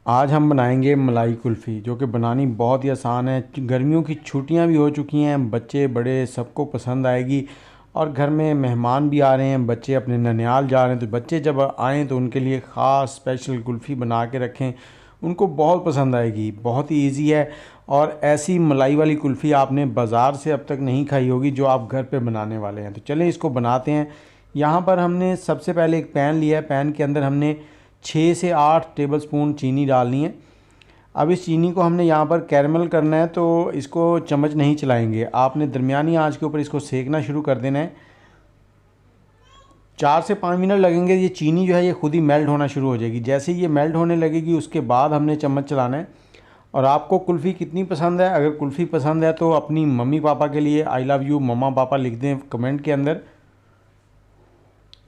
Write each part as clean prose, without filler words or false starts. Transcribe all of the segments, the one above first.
आज हम बनाएंगे मलाई कुल्फ़ी, जो कि बनानी बहुत ही आसान है। गर्मियों की छुट्टियां भी हो चुकी हैं, बच्चे बड़े सबको पसंद आएगी। और घर में मेहमान भी आ रहे हैं, बच्चे अपने ननिहाल जा रहे हैं, तो बच्चे जब आएँ तो उनके लिए ख़ास स्पेशल कुल्फ़ी बना के रखें, उनको बहुत पसंद आएगी। बहुत ही ईजी है और ऐसी मलाई वाली कुल्फ़ी आपने बाज़ार से अब तक नहीं खाई होगी जो आप घर पे बनाने वाले हैं। तो चलें इसको बनाते हैं। यहाँ पर हमने सबसे पहले एक पैन लिया है। पैन के अंदर हमने 6 से 8 टेबलस्पून चीनी डालनी है। अब इस चीनी को हमने यहाँ पर कैरमल करना है, तो इसको चम्मच नहीं चलाएंगे, आपने दरमियानी आंच के ऊपर इसको सेकना शुरू कर देना है। 4 से 5 मिनट लगेंगे। ये चीनी जो है ये खुद ही मेल्ट होना शुरू हो जाएगी। जैसे ही ये मेल्ट होने लगेगी उसके बाद हमने चम्मच चलाना है। और आपको कुल्फ़ी कितनी पसंद है, अगर कुल्फ़ी पसंद है तो अपनी मम्मी पापा के लिए आई लव यू मम्मा पापा लिख दें कमेंट के अंदर।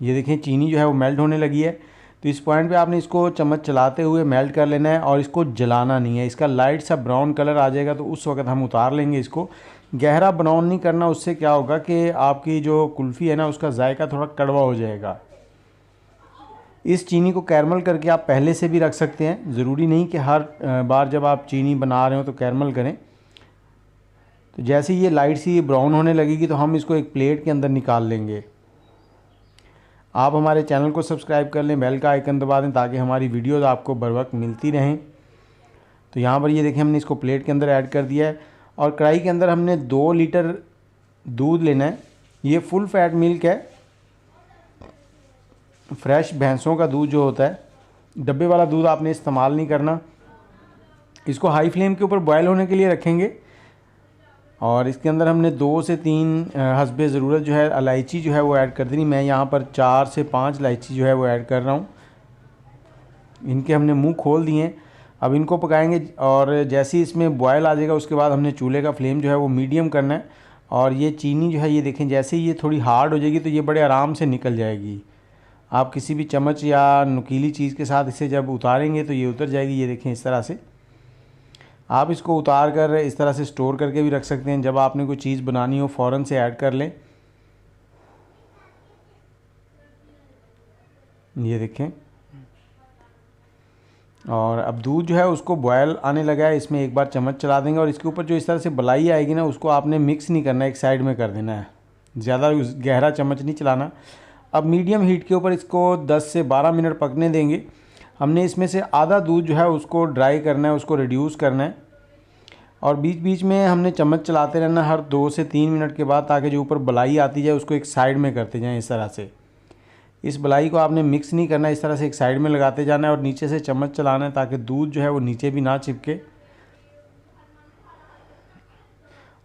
ये देखें चीनी जो है वो मेल्ट होने लगी है। तो इस पॉइंट पे आपने इसको चम्मच चलाते हुए मेल्ट कर लेना है और इसको जलाना नहीं है। इसका लाइट सा ब्राउन कलर आ जाएगा तो उस वक्त हम उतार लेंगे इसको। गहरा ब्राउन नहीं करना, उससे क्या होगा कि आपकी जो कुल्फ़ी है ना उसका जायका थोड़ा कड़वा हो जाएगा। इस चीनी को कैरमल करके आप पहले से भी रख सकते हैं, ज़रूरी नहीं कि हर बार जब आप चीनी बना रहे हो तो कैरमल करें। तो जैसे ये लाइट सी ब्राउन होने लगेगी तो हम इसको एक प्लेट के अंदर निकाल लेंगे। आप हमारे चैनल को सब्सक्राइब कर लें, बेल का आइकन दबा दें ताकि हमारी वीडियोस आपको बर वक्त मिलती रहें। तो यहाँ पर ये देखें हमने इसको प्लेट के अंदर ऐड कर दिया है। और कढ़ाई के अंदर हमने 2 लीटर दूध लेना है। ये फुल फैट मिल्क है, फ्रेश भैंसों का दूध जो होता है, डब्बे वाला दूध आपने इस्तेमाल नहीं करना। इसको हाई फ्लेम के ऊपर बॉयल होने के लिए रखेंगे। और इसके अंदर हमने 2 से 3 हस्बे ज़रूरत जो है इलायची जो है वो ऐड कर देनी। मैं यहाँ पर 4 से 5 इलायची जो है वो ऐड कर रहा हूँ। इनके हमने मुंह खोल दिए हैं। अब इनको पकाएंगे और जैसे ही इसमें बॉयल आ जाएगा उसके बाद हमने चूल्हे का फ्लेम जो है वो मीडियम करना है। और ये चीनी जो है ये देखें जैसे ही ये थोड़ी हार्ड हो जाएगी तो ये बड़े आराम से निकल जाएगी। आप किसी भी चम्मच या नुकीली चीज़ के साथ इसे जब उतारेंगे तो ये उतर जाएगी। ये देखें इस तरह से आप इसको उतार कर इस तरह से स्टोर करके भी रख सकते हैं। जब आपने कोई चीज़ बनानी हो फ़ौरन से ऐड कर लें। ये देखें। और अब दूध जो है उसको बॉयल आने लगा है, इसमें एक बार चम्मच चला देंगे और इसके ऊपर जो इस तरह से बलाई आएगी ना उसको आपने मिक्स नहीं करना, एक साइड में कर देना है, ज़्यादा गहरा चम्मच नहीं चलाना। अब मीडियम हीट के ऊपर इसको 10 से 12 मिनट पकने देंगे। हमने इसमें से आधा दूध जो है उसको ड्राई करना है, उसको रिड्यूस करना है। और बीच बीच में हमने चम्मच चलाते रहना हर 2 से 3 मिनट के बाद, ताकि जो ऊपर बलाई आती जाए उसको एक साइड में करते जाएं इस तरह से। इस बलाई को आपने मिक्स नहीं करना, इस तरह से एक साइड में लगाते जाना है और नीचे से चम्मच चलाना है ताकि दूध जो है वो नीचे भी ना चिपके।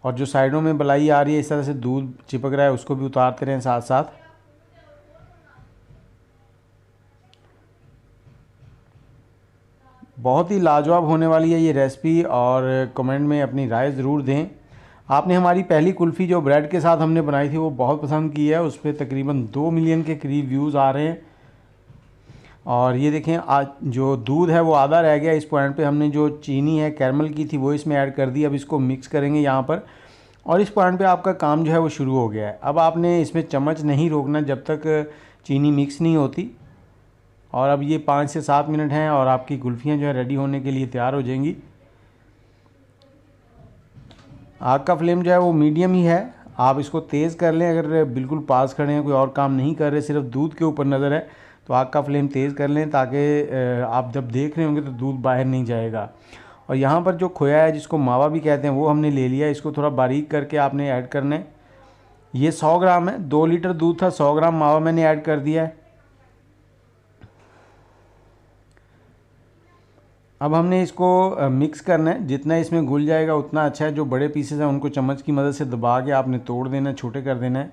और जो साइडों में बलाई आ रही है इस तरह से दूध चिपक रहा है उसको भी उतारते रहें साथ साथ। बहुत ही लाजवाब होने वाली है ये रेसिपी और कमेंट में अपनी राय ज़रूर दें। आपने हमारी पहली कुल्फ़ी जो ब्रेड के साथ हमने बनाई थी वो बहुत पसंद की है, उस पर तकरीबन 2 मिलियन के करीब व्यूज़ आ रहे हैं। और ये देखें आज जो दूध है वो आधा रह गया। इस पॉइंट पे हमने जो चीनी है कैरमल की थी वो इसमें ऐड कर दी। अब इसको मिक्स करेंगे यहाँ पर और इस पॉइंट पे आपका काम जो है वो शुरू हो गया है। अब आपने इसमें चम्मच नहीं रोकना जब तक चीनी मिक्स नहीं होती। और अब ये 5 से 7 मिनट हैं और आपकी कुल्फ़ियाँ जो है रेडी होने के लिए तैयार हो जाएंगी। आग का फ्लेम जो है वो मीडियम ही है, आप इसको तेज़ कर लें अगर बिल्कुल पास खड़े हैं, कोई और काम नहीं कर रहे, सिर्फ दूध के ऊपर नज़र है तो आग का फ्लेम तेज़ कर लें ताकि आप जब देख रहे होंगे तो दूध बाहर नहीं जाएगा। और यहाँ पर जो खोया है जिसको मावा भी कहते हैं वो हमने ले लिया, इसको थोड़ा बारीक करके आपने ऐड करना है। ये 100 ग्राम है, 2 लीटर दूध था, 100 ग्राम मावा मैंने ऐड कर दिया है। अब हमने इसको मिक्स करना है, जितना इसमें घुल जाएगा उतना अच्छा है। जो बड़े पीसेस हैं उनको चम्मच की मदद से दबा के आपने तोड़ देना है, छोटे कर देना है।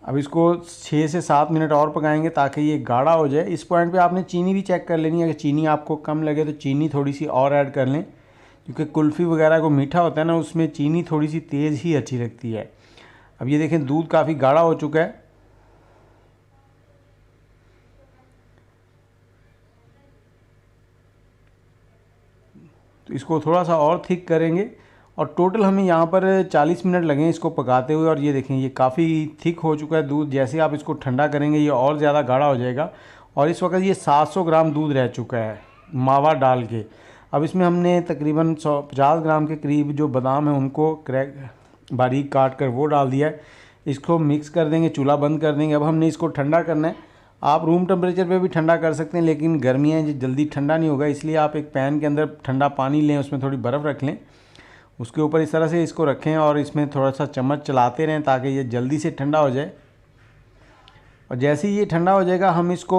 अब इसको 6 से 7 मिनट और पकाएंगे ताकि ये गाढ़ा हो जाए। इस पॉइंट पे आपने चीनी भी चेक कर लेनी है, अगर चीनी आपको कम लगे तो चीनी थोड़ी सी और ऐड कर लें, क्योंकि कुल्फ़ी वगैरह को मीठा होता है ना उसमें चीनी थोड़ी सी तेज़ ही अच्छी लगती है। अब ये देखें दूध काफ़ी गाढ़ा हो चुका है। तो इसको थोड़ा सा और थिक करेंगे और टोटल हमें यहाँ पर 40 मिनट लगे इसको पकाते हुए। और ये देखें ये काफ़ी थिक हो चुका है दूध। जैसे आप इसको ठंडा करेंगे ये और ज़्यादा गाढ़ा हो जाएगा। और इस वक्त ये 700 ग्राम दूध रह चुका है। मावा डाल के। अब इसमें हमने तकरीबन 150 ग्राम के करीब जो बादाम है उनको क्रैक बारीक काट कर वो डाल दिया है। इसको मिक्स कर देंगे, चूल्हा बंद कर देंगे। अब हमने इसको ठंडा करना है। आप रूम टेम्परेचर पे भी ठंडा कर सकते हैं, लेकिन गर्मियाँ हैं जल्दी ठंडा नहीं होगा, इसलिए आप एक पैन के अंदर ठंडा पानी लें, उसमें थोड़ी बर्फ़ रख लें, उसके ऊपर इस तरह से इसको रखें और इसमें थोड़ा सा चम्मच चलाते रहें ताकि ये जल्दी से ठंडा हो जाए। और जैसे ही ये ठंडा हो जाएगा हम इसको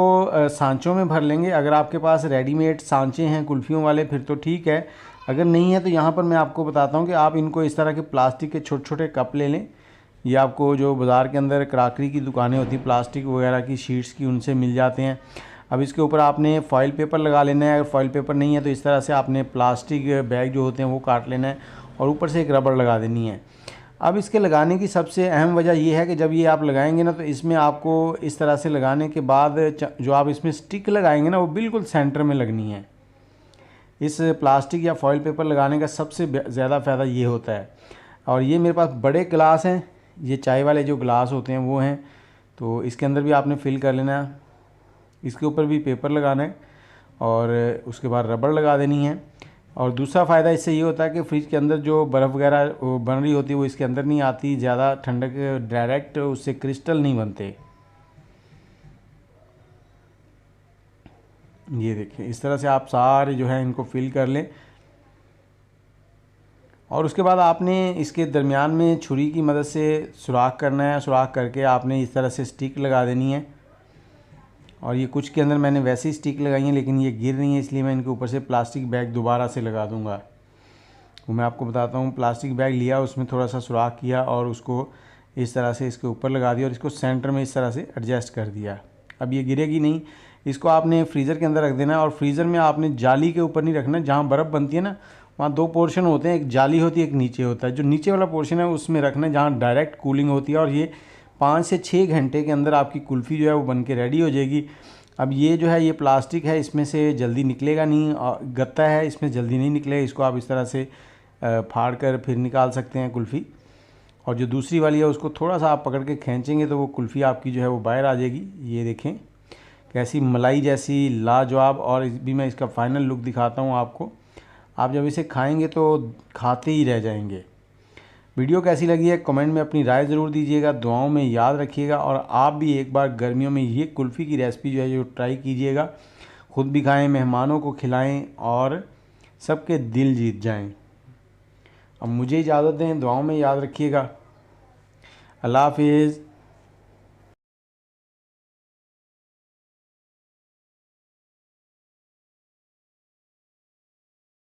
सांचों में भर लेंगे। अगर आपके पास रेडीमेड सांचे हैं कुल्फ़ियों वाले फिर तो ठीक है, अगर नहीं है तो यहाँ पर मैं आपको बताता हूँ कि आप इनको इस तरह के प्लास्टिक के छोटे छोटे कप ले लें। ये आपको जो बाज़ार के अंदर क्रॉकरी की दुकानें होती प्लास्टिक वगैरह की शीट्स की, उनसे मिल जाते हैं। अब इसके ऊपर आपने फॉइल पेपर लगा लेना है। अगर फॉइल पेपर नहीं है तो इस तरह से आपने प्लास्टिक बैग जो होते हैं वो काट लेना है और ऊपर से एक रबड़ लगा देनी है। अब इसके लगाने की सबसे अहम वजह यह है कि जब ये आप लगाएंगे ना तो इसमें आपको इस तरह से लगाने के बाद जो आप इसमें स्टिक लगाएंगे ना वो बिल्कुल सेंटर में लगनी है। इस प्लास्टिक या फॉइल पेपर लगाने का सबसे ज़्यादा फ़ायदा ये होता है। और ये मेरे पास बड़े गिलास हैं, ये चाय वाले जो गिलास होते हैं वो हैं, तो इसके अंदर भी आपने फिल कर लेना है। इसके ऊपर भी पेपर लगाना है और उसके बाद रबड़ लगा देनी है। और दूसरा फ़ायदा इससे ये होता है कि फ्रिज के अंदर जो बर्फ़ वगैरह बन रही होती है वो इसके अंदर नहीं आती, ज़्यादा ठंडक डायरेक्ट उससे क्रिस्टल नहीं बनते। ये देखिए इस तरह से आप सारे जो है इनको फिल कर लें और उसके बाद आपने इसके दरमियान में छुरी की मदद से सुराख करना है। सुराख करके आपने इस तरह से स्टिक लगा देनी है। और ये कुछ के अंदर मैंने वैसी स्टिक लगाई है लेकिन ये गिर रही है, इसलिए मैं इनके ऊपर से प्लास्टिक बैग दोबारा से लगा दूंगा। वो मैं आपको बताता हूँ। प्लास्टिक बैग लिया, उसमें थोड़ा सा सुराख किया और उसको इस तरह से इसके ऊपर लगा दिया और इसको सेंटर में इस तरह से एडजस्ट कर दिया। अब ये गिरेगी नहीं। इसको आपने फ्रीज़र के अंदर रख देना है और फ्रीज़र में आपने जाली के ऊपर नहीं रखना। जहाँ बर्फ़ बनती है ना वहाँ दो पोर्शन होते हैं, एक जाली होती है एक नीचे होता है। जो नीचे वाला पोर्शन है उसमें रखना है जहाँ डायरेक्ट कूलिंग होती है और ये 5 से 6 घंटे के अंदर आपकी कुल्फ़ी जो है वो बन के रेडी हो जाएगी। अब ये जो है ये प्लास्टिक है, इसमें से जल्दी निकलेगा नहीं, गत्ता है इसमें जल्दी नहीं निकलेगा। इसको आप इस तरह से फाड़ कर फिर निकाल सकते हैं कुल्फ़ी। और जो दूसरी वाली है उसको थोड़ा सा आप पकड़ के खींचेंगे तो वो कुल्फ़ी आपकी जो है वो बाहर आ जाएगी। ये देखें कैसी मलाई जैसी लाजवाब। और भी मैं इसका फ़ाइनल लुक दिखाता हूँ आपको। आप जब इसे खाएंगे तो खाते ही रह जाएंगे। वीडियो कैसी लगी है कमेंट में अपनी राय ज़रूर दीजिएगा, दुआओं में याद रखिएगा और आप भी एक बार गर्मियों में ये कुल्फ़ी की रेसिपी जो है जो ट्राई कीजिएगा। ख़ुद भी खाएँ, मेहमानों को खिलाएं और सबके दिल जीत जाएं। अब मुझे इजाज़त दें, दुआओं में याद रखिएगा। अल्लाह हाफिज़।